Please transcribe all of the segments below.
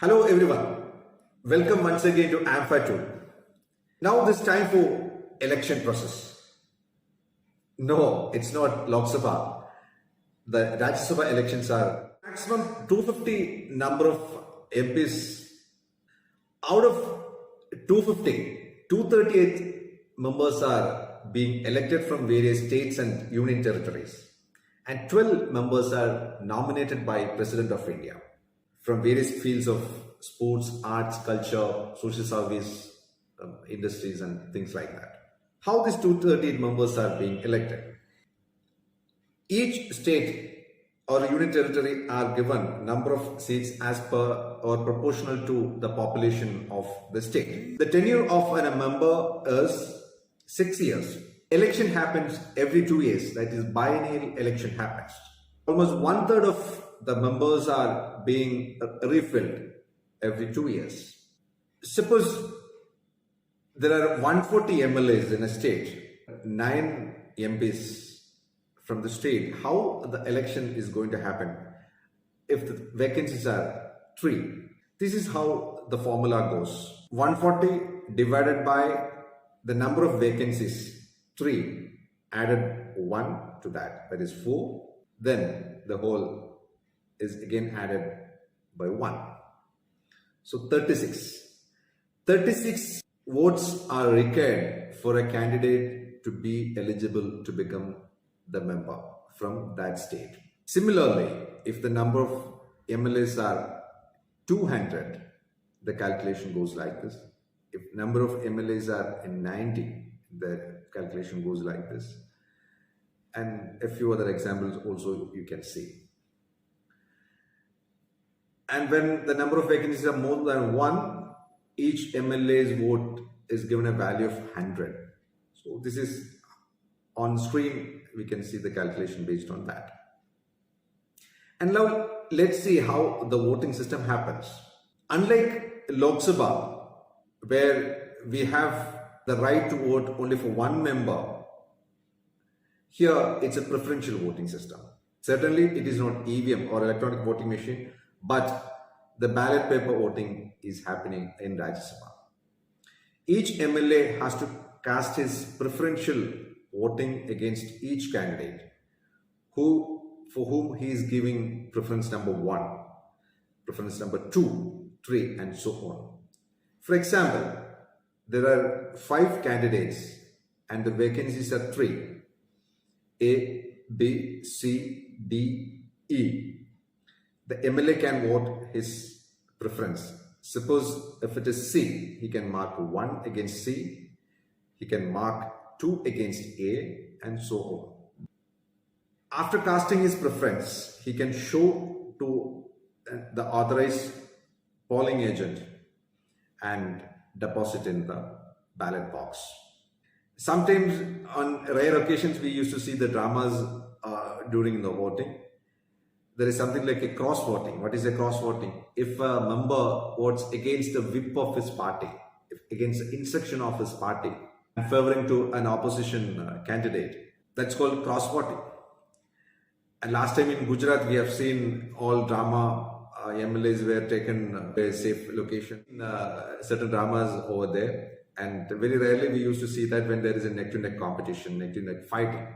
Hello everyone, welcome once again to AMFA 2. Now this time for election process. No, it's not Lok Sabha. The Rajya Sabha elections are maximum 250 number of MPs. Out of 250, 238 members are being elected from various states and union territories, and 12 members are nominated by President of India from various fields of sports, arts, culture, social service, industries and things like that. How these 238 members are being elected? Each state or union territory are given number of seats as per or proportional to the population of the state. The tenure of a member is 6 years. Election happens every 2 years, that is biennial election happens. Almost 1/3 of the members are being refilled every 2 years. Suppose there are 140 MLAs in a state, 9 MPs from the state. How the election is going to happen if the vacancies are 3? This is how the formula goes. 140 divided by the number of vacancies, 3, added 1 to that is 4. Then the whole is again added by 1. So 36. 36 votes are required for a candidate to be eligible to become the member from that state. Similarly, if the number of MLAs are 200, the calculation goes like this. If number of MLAs are 90, the calculation goes like this. And a few other examples also you can see. And when the number of vacancies are more than 1, each MLA's vote is given a value of 100. So this is on screen, we can see the calculation based on that. And now let's see how the voting system happens. Unlike Lok Sabha, where we have the right to vote only for one member, here it's a preferential voting system. Certainly it is not EVM or electronic voting machine, but the ballot paper voting is happening in Rajya Sabha. Each MLA has to cast his preferential voting against each candidate for whom he is giving preference number 1, preference number 2, 3 and so on. For example, there are 5 candidates and the vacancies are 3. A, B, C, D, E. The MLA can vote his preference. Suppose if it is C, he can mark 1 against C, he can mark 2 against A and so on. After casting his preference, he can show to the authorized polling agent and deposit in the ballot box. Sometimes on rare occasions we used to see the dramas during the voting. There is something like a cross-voting. What is a cross-voting? If a member votes against the whip of his party, against the instruction of his party, and favoring to an opposition candidate, that's called cross-voting. And last time in Gujarat, we have seen all drama. MLAs were taken to a safe location. Certain dramas over there. And very rarely we used to see that when there is a neck-to-neck competition, neck-to-neck fighting.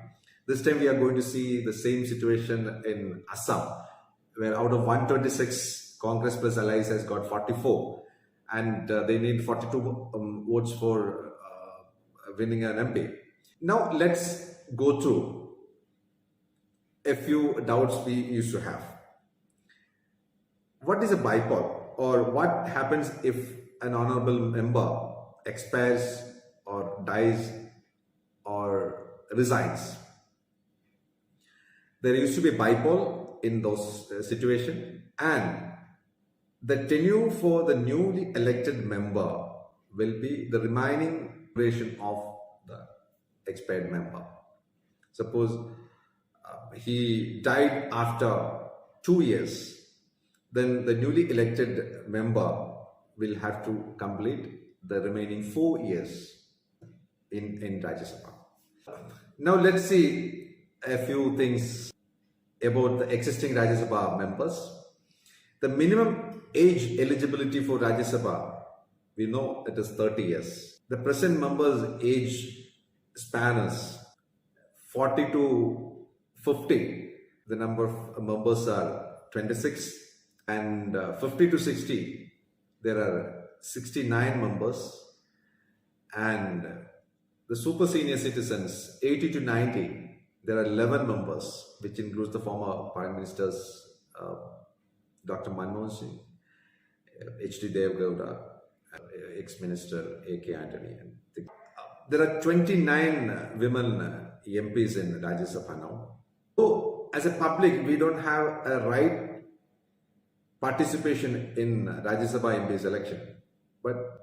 This time we are going to see the same situation in Assam, where out of 126, Congress plus allies has got 44. And they need 42 votes for winning an MP. Now let's go through a few doubts we used to have. What is a bypoll, or what happens if an honorable member expires or dies or resigns? There used to be bypoll in those situations, and the tenure for the newly elected member will be the remaining duration of the expired member. Suppose he died after 2 years, then the newly elected member will have to complete the remaining 4 years in Rajya Sabha. Now let's see a few things about the existing Rajya Sabha members. The minimum age eligibility for Rajya Sabha, we know it is 30 years. The present members' age span is 40 to 50. The number of members are 26, and 50 to 60, there are 69 members, and the super senior citizens 80 to 90, there are 11 members, which includes the former Prime Ministers Dr. Manmohan Singh, H.D. Devgowda, ex-minister A.K. Antony. There are 29 women MPs in Rajya Sabha now. So, as a public, we don't have a right participation in Rajya Sabha MP's election, but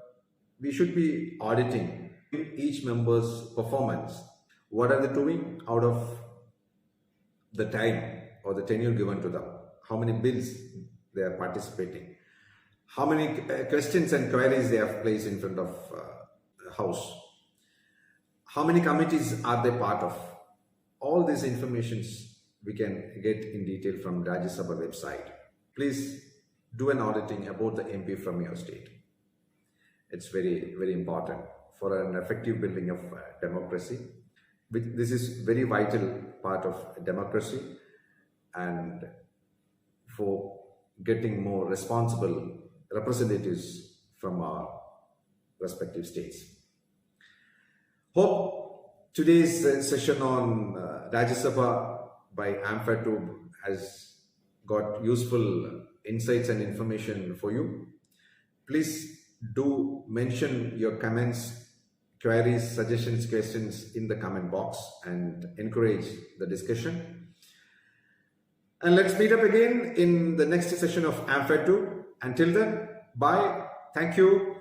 we should be auditing each member's performance. What are they doing out of the time or the tenure given to them? How many bills they are participating? How many questions and queries they have placed in front of the House? How many committees are they part of? All these informations we can get in detail from Rajya Sabha website. Please do an auditing about the MP from your state. It's very, very important for an effective building of democracy. This is very vital part of democracy, and for getting more responsible representatives from our respective states. Hope today's session on Rajya Sabha by AmFed has got useful insights and information for you. Please do mention your comments, queries, suggestions, questions in the comment box and encourage the discussion. And let's meet up again in the next session of AmFed. Until then, bye. Thank you.